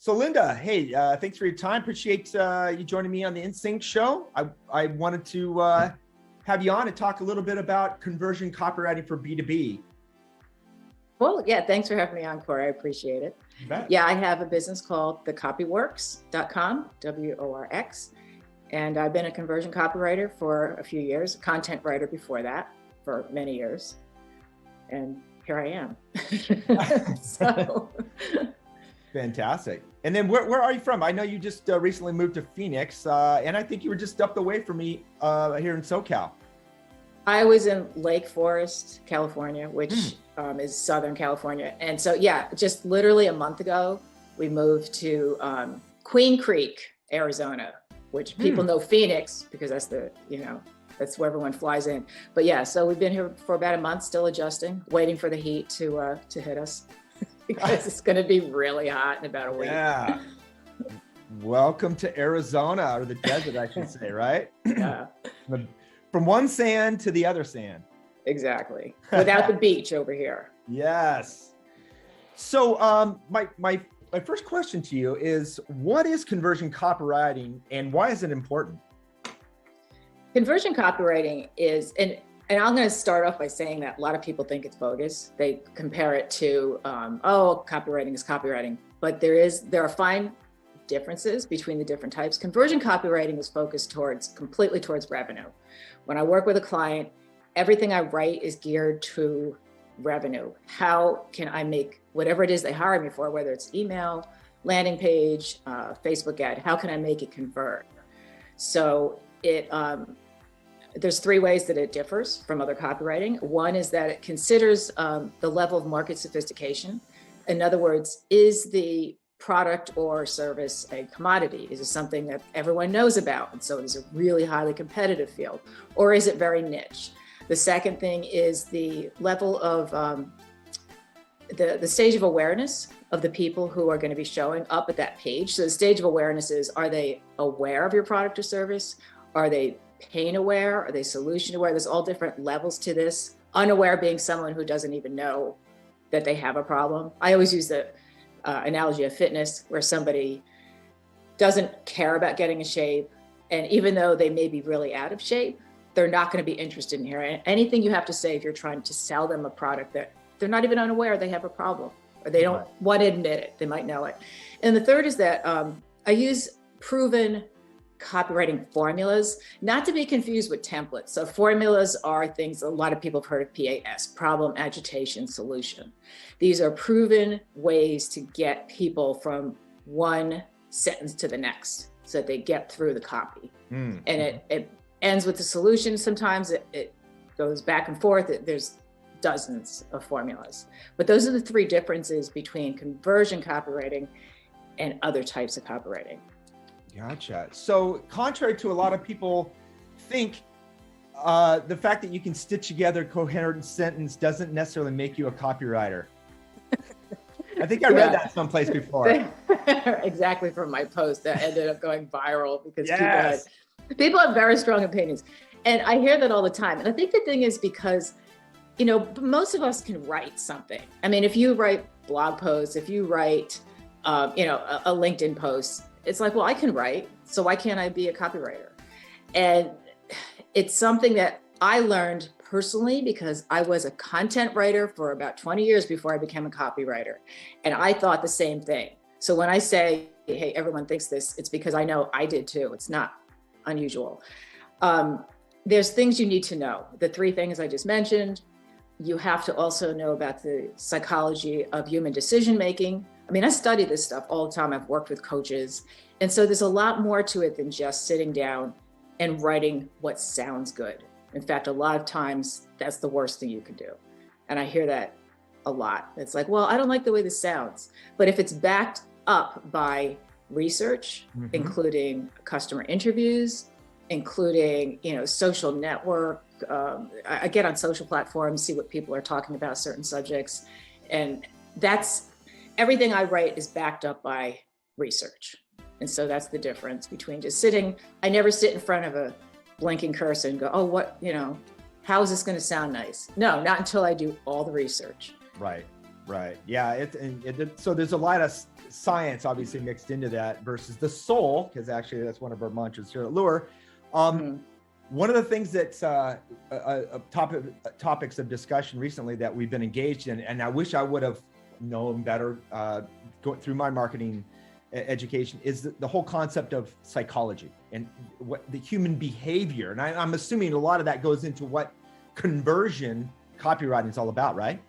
So Linda, hey, thanks for your time. Appreciate you joining me on the InSync show. I wanted to have you on and talk a little bit about conversion copywriting for B2B. Well, yeah, thanks for having me on, Cory. I appreciate it. You bet. Yeah, I have a business called thecopyworx.com, W-O-R-X. And I've been a conversion copywriter for a few years, content writer before that for many years. And here I am. So. Fantastic. And then where are you from? I know you just recently moved to Phoenix, and I think you were just up the way from me here in SoCal. I was in Lake Forest, California, which is Southern California. And so, yeah, just literally a month ago, we moved to Queen Creek, Arizona, which people know Phoenix because that's that's where everyone flies in. But yeah, so we've been here for about a month, still adjusting, waiting for the heat to hit us because it's going to be really hot in about a week. Yeah. Welcome to Arizona, or the desert, I should say, right? Yeah. From one sand to the other sand. Exactly. Without the beach over here. Yes. So my first question to you is, what is conversion copywriting and why is it important? Conversion copywriting is, and I'm going to start off by saying that a lot of people think it's bogus. They compare it to, copywriting is copywriting, but there are fine differences between the different types. Conversion copywriting is focused completely towards revenue. When I work with a client, everything I write is geared to revenue. How can I make whatever it is they hire me for, whether it's email, landing page, Facebook ad, how can I make it convert? So there's three ways that it differs from other copywriting. One is that it considers the level of market sophistication. In other words, is the product or service a commodity? Is it something that everyone knows about? And so it is a really highly competitive field, or is it very niche? The second thing is the level of the stage of awareness of the people who are going to be showing up at that page. So the stage of awareness is, are they aware of your product or service? Are they pain aware? Are they solution aware? There's all different levels to this. Unaware being someone who doesn't even know that they have a problem. I always use the analogy of fitness, where somebody doesn't care about getting in shape. And even though they may be really out of shape, they're not going to be interested in hearing anything you have to say if you're trying to sell them a product that they're not even unaware they have a problem, or they don't want to admit it. They might know it. And the third is that I use proven copywriting formulas, not to be confused with templates. So formulas are things a lot of people have heard of: PAS, problem, agitation, solution. These are proven ways to get people from one sentence to the next so that they get through the copy. And it ends with the solution. Sometimes it goes back and forth. There's dozens of formulas. But those are the three differences between conversion copywriting and other types of copywriting. Gotcha. So contrary to a lot of people think, the fact that you can stitch together a coherent sentence doesn't necessarily make you a copywriter. I think I read that someplace before. Exactly, from my post that ended up going viral because people have very strong opinions. And I hear that all the time. And I think the thing is because, most of us can write something. I mean, if you write blog posts, if you write, a LinkedIn post, it's like, well, I can write, so why can't I be a copywriter? And it's something that I learned personally because I was a content writer for about 20 years before I became a copywriter. And I thought the same thing. So when I say, hey, everyone thinks this, it's because I know I did too. It's not unusual. There's things you need to know. The three things I just mentioned. You have to also know about the psychology of human decision-making. I mean, I study this stuff all the time. I've worked with coaches. And so there's a lot more to it than just sitting down and writing what sounds good. In fact, a lot of times that's the worst thing you can do. And I hear that a lot. It's like, well, I don't like the way this sounds. But if it's backed up by research, including customer interviews, including, social network, I get on social platforms, see what people are talking about certain subjects. And everything I write is backed up by research. And so that's the difference between just sitting. I never sit in front of a blinking cursor and go, oh, how is this going to sound nice? No, not until I do all the research. Right. Yeah. So there's a lot of science obviously mixed into that versus the soul, because actually that's one of our mantras here at Lure. One of the things that's topics of discussion recently that we've been engaged in, and I wish I would have known better going through my marketing education, is the whole concept of psychology and what the human behavior. And I'm assuming a lot of that goes into what conversion copywriting is all about, right?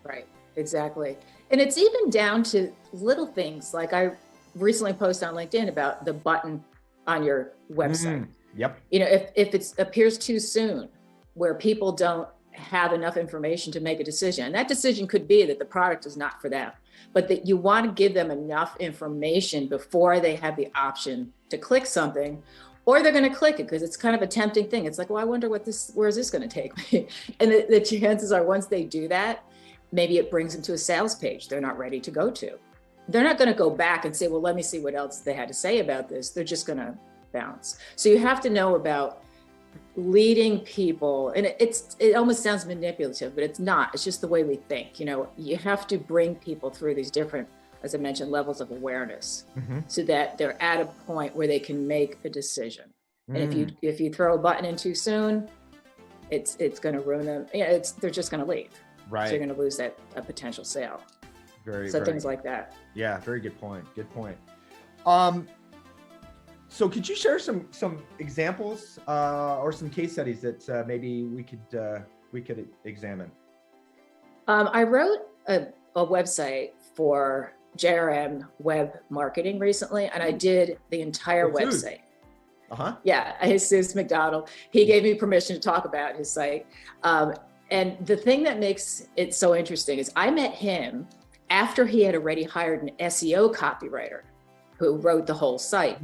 Right, exactly. And it's even down to little things. Like I recently posted on LinkedIn about the button on your website. Yep. You know, if it appears too soon, where people don't have enough information to make a decision, and that decision could be that the product is not for them, but that you want to give them enough information before they have the option to click something, or they're going to click it because it's kind of a tempting thing. It's like, well, I wonder where is this going to take me? And the chances are once they do that, maybe it brings them to a sales page they're not ready to go to. They're not going to go back and say, well, let me see what else they had to say about this. They're just going to bounce. So you have to know about leading people, and it almost sounds manipulative, but it's not. It's just the way we think. You know, you have to bring people through these different, as I mentioned, levels of awareness, so that they're at a point where they can make a decision. And if you throw a button in too soon, it's going to ruin them. Yeah, they're just going to leave. Right. So you're going to lose a potential sale. So things like that. Yeah, very good point. Good point. So could you share some examples or some case studies that maybe we could examine? I wrote a website for JRM web marketing recently, and I did the entire website. Yeah, Jesus McDonald. He gave me permission to talk about his site. And the thing that makes it so interesting is I met him after he had already hired an SEO copywriter who wrote the whole site.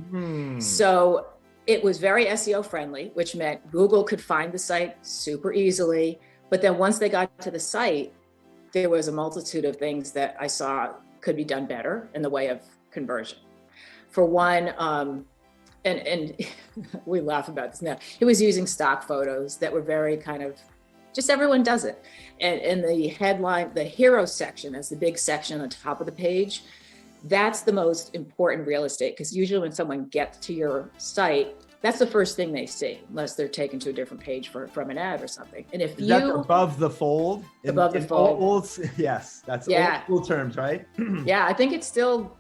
So it was very SEO friendly, which meant Google could find the site super easily. But then once they got to the site, there was a multitude of things that I saw could be done better in the way of conversion. For one, and we laugh about this now, he was using stock photos that were very kind of, just everyone does it. And in the headline, the hero section, that's the big section on the top of the page, that's the most important real estate, because usually when someone gets to your site, that's the first thing they see, unless they're taken to a different page from an ad or something. And if that's above the fold? Above the fold. Yes, that's old school terms, right? Yeah, I think it's still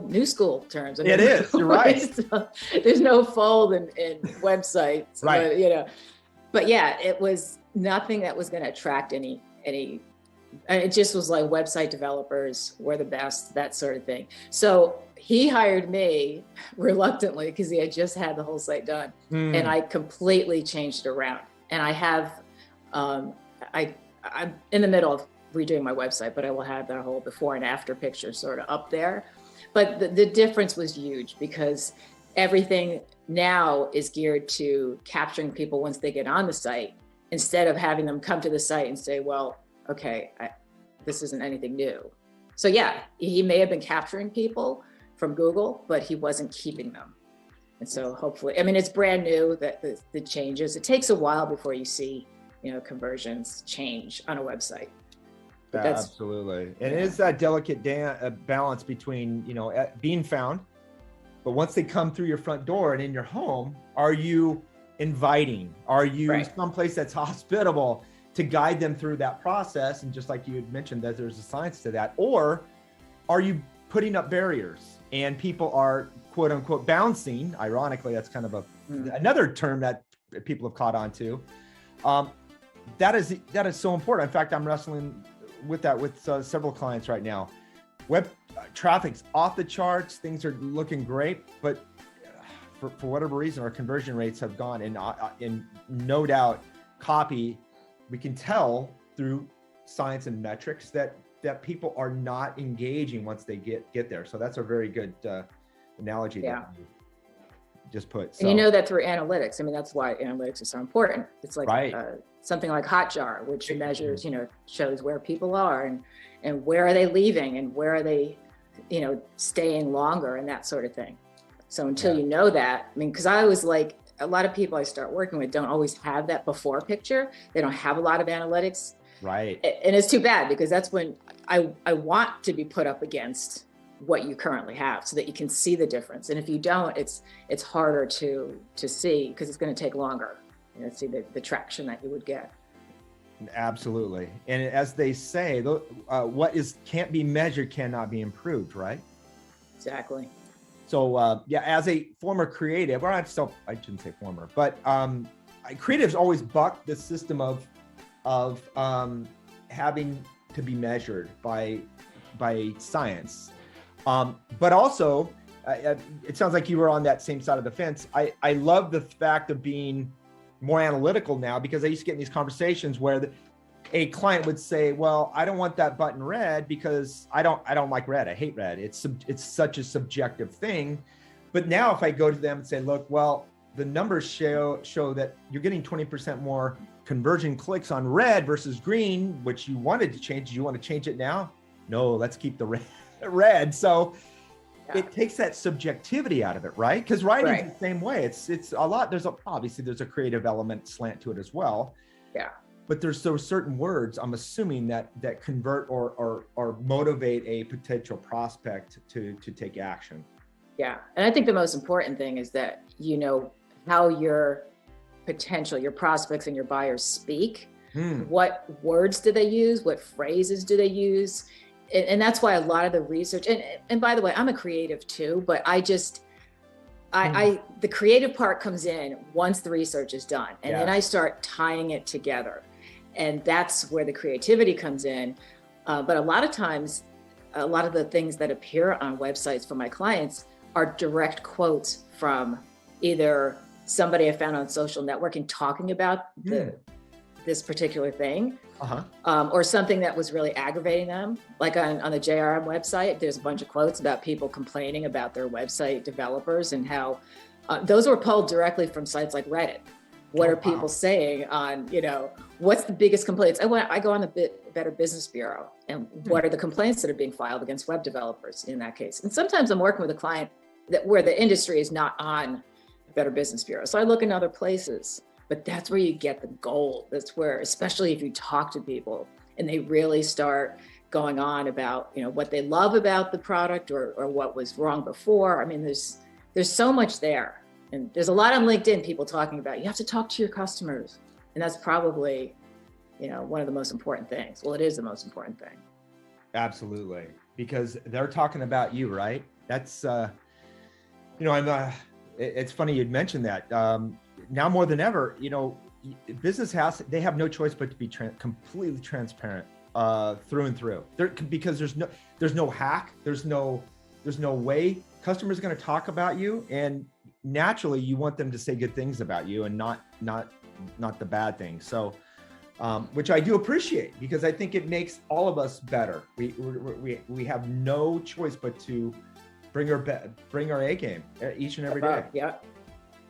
new school terms. I mean, it is, you're right. There's no fold in websites, right? But yeah, it was nothing that was going to attract any. It just was like website developers were the best, that sort of thing. So he hired me reluctantly because he had just had the whole site done, and I completely changed it around. And I have, I'm in the middle of redoing my website, but I will have that whole before and after picture sort of up there. But the difference was huge because everything now is geared to capturing people once they get on the site, instead of having them come to the site and say, well, okay, this isn't anything new. So yeah, he may have been capturing people from Google, but he wasn't keeping them. And so hopefully, I mean, it's brand new, that the changes. It takes a while before you see, conversions change on a website. But absolutely. And it is that delicate balance between, being found, but once they come through your front door and in your home, are you inviting? Are you someplace that's hospitable to guide them through that process? And just like you had mentioned, that there's a science to that. Or are you putting up barriers and people are quote unquote bouncing? Ironically, that's kind of another term that people have caught on to. That is so important. In fact, I'm wrestling with that with several clients right now. Web traffic's off the charts. Things are looking great, but for whatever reason, our conversion rates have gone, and no doubt copy, we can tell through science and metrics that people are not engaging once they get there. So that's a very good analogy that you just put. So. And that through analytics. I mean, that's why analytics is so important. It's like something like Hotjar, which measures, shows where people are and where are they leaving and where are they, staying longer and that sort of thing. So until you know that, I mean, because I was like, a lot of people I start working with don't always have that before picture. They don't have a lot of analytics. Right. And it's too bad, because that's when I want to be put up against what you currently have so that you can see the difference. And if you don't, it's harder to see, because it's going to take longer, see the traction that you would get. Absolutely. And as they say, what can't be measured cannot be improved, right? Exactly. So yeah, as a former creative, or I shouldn't say former, but creatives always buck the system of having to be measured by science. But also, it sounds like you were on that same side of the fence. I love the fact of being more analytical now, because I used to get in these conversations where a client would say, well, I don't want that button red because I don't like red. I hate red. It's such a subjective thing. But now if I go to them and say, look, well, the numbers show that you're getting 20% more conversion clicks on red versus green, which you wanted to change. Do you want to change it now? No, let's keep the red. So it takes that subjectivity out of it, right? Because writing's the same way. It's a lot. Obviously there's a creative element slant to it as well. Yeah. But there's certain words, I'm assuming, that convert or motivate a potential prospect to take action. Yeah. And I think the most important thing is that you know how your prospects and your buyers speak. What words do they use? What phrases do they use? And that's why a lot of the research, and by the way, I'm a creative too, but the creative part comes in once the research is done, and then I start tying it together. And that's where the creativity comes in. But a lot of times, a lot of the things that appear on websites for my clients are direct quotes from either somebody I found on social networking talking about this particular thing, or something that was really aggravating them. Like on the JRM website, there's a bunch of quotes about people complaining about their website developers and how those were pulled directly from sites like Reddit. What are people saying on, what's the biggest complaints? I go on the Better Business Bureau, and what are the complaints that are being filed against web developers in that case? And sometimes I'm working with a client where the industry is not on Better Business Bureau. So I look in other places, but that's where you get the gold. That's where, especially if you talk to people and they really start going on about, what they love about the product or what was wrong before. I mean, there's so much there. And there's a lot on LinkedIn, people talking about, you have to talk to your customers. And that's probably, one of the most important things. Well, it is the most important thing. Absolutely. Because they're talking about you, right? That's, it's funny you'd mentioned that. Now more than ever, they have no choice but to be completely transparent through and through. Because there's no hack, there's no way customers are going to talk about you, and naturally you want them to say good things about you and not the bad things. So, which I do appreciate, because I think it makes all of us better. We have no choice but to bring our A game each and every day. Yeah,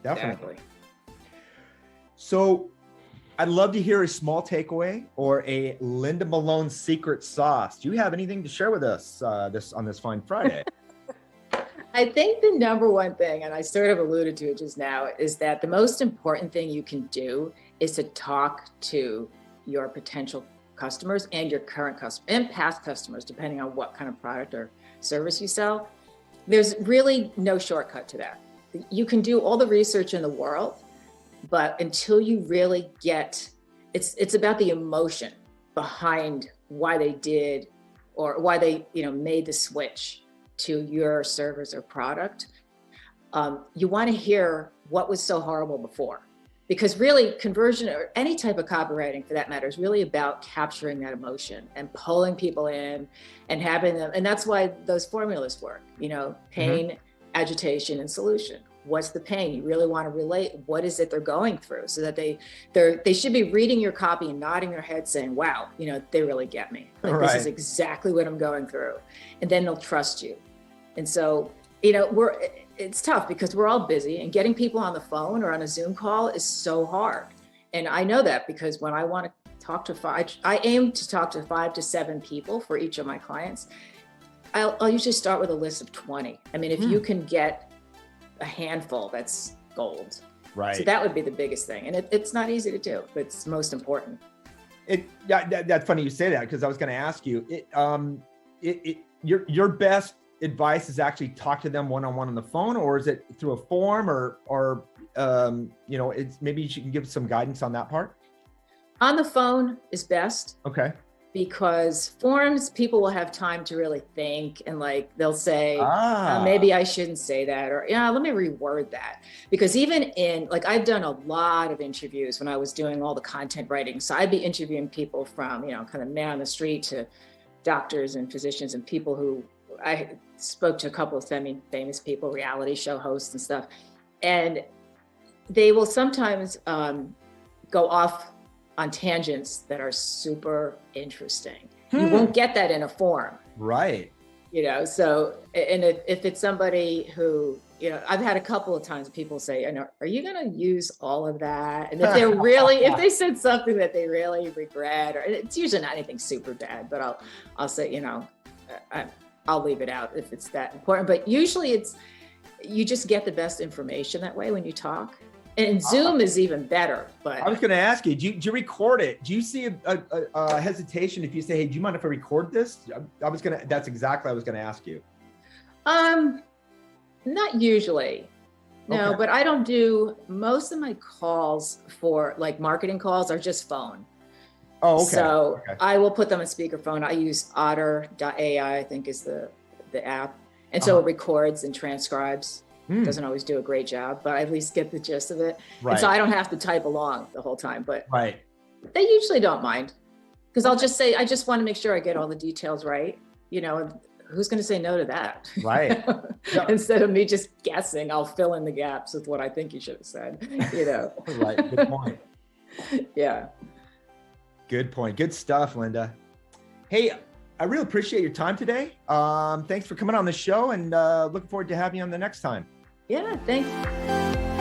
definitely. Exactly. So I'd love to hear a small takeaway or a Linda Malone secret sauce. Do you have anything to share with us on this fine Friday? I think the number one thing, and I sort of alluded to it just now, is that the most important thing you can do is to talk to your potential customers and your current customers and past customers, depending on what kind of product or service you sell. There's really no shortcut to that. You can do all the research in the world, but until you really get, it's about the emotion behind why they did or why they made the switch to your service or product. You want to hear what was so horrible before, because really conversion or any type of copywriting for that matter is really about capturing that emotion and pulling people in and having them. And that's why those formulas work, pain, agitation, and solution. What's the pain? You really want to relate. What is it they're going through, so that they should be reading your copy and nodding their head saying, wow, they really get me. Like, this is exactly what I'm going through. And then they'll trust you. And so, it's tough because we're all busy, and getting people on the phone or on a Zoom call is so hard. And I know that because when I want to talk to I aim to talk to 5 to 7 people for each of my clients. I'll usually start with a list of 20. I mean, if you can get a handful, that's gold. Right. So that would be the biggest thing. And it's not easy to do, but it's most important. That's funny you say that, because I was going to ask you, your best advice is actually talk to them one-on-one on the phone, or is it through a form, or you know, it's maybe you can give some guidance on that part? On the phone is best. Okay. Because forms, people will have time to really think, and like they'll say, Ah. maybe I shouldn't say that, or yeah, let me reword that. Because even in, like, I've done a lot of interviews when I was doing all the content writing. So I'd be interviewing people from, you know, kind of man on the street to doctors and physicians and people who, I spoke to a couple of semi-famous people, reality show hosts and stuff. And they will sometimes go off on tangents that are super interesting. You won't get that in a form. Right. You know, so, and if it's somebody who, you know, I've had a couple of times people say, I know, are you going to use all of that? And if they're really, if they said something that they really regret, or it's usually not anything super bad, but I'll say, you know, I'll leave it out if it's that important. But usually you just get the best information that way when you talk. And Zoom is even better. But I was going to ask you, do you record it? Do you see a hesitation if you say, hey, do you mind if I record this? That's exactly what I was going to ask you. Not usually. No, Okay. but I don't do, most of my calls for like marketing calls are just phone. Oh, okay. So Okay. I will put them on speakerphone. I use otter.ai, I think is the app. And so it records and transcribes. Doesn't always do a great job, but I at least get the gist of it. Right. And so I don't have to type along the whole time, but Right. they usually don't mind. Because I'll just say, I just want to make sure I get all the details right. You know, and who's going to say no to that? Right. Yeah. Instead of me just guessing, I'll fill in the gaps with what I think you should have said, you know? Right. Good point. Yeah. Good point. Good stuff, Linda. Hey, I really appreciate your time today. Thanks for coming on the show, and looking forward to having you on the next time. Yeah, thanks.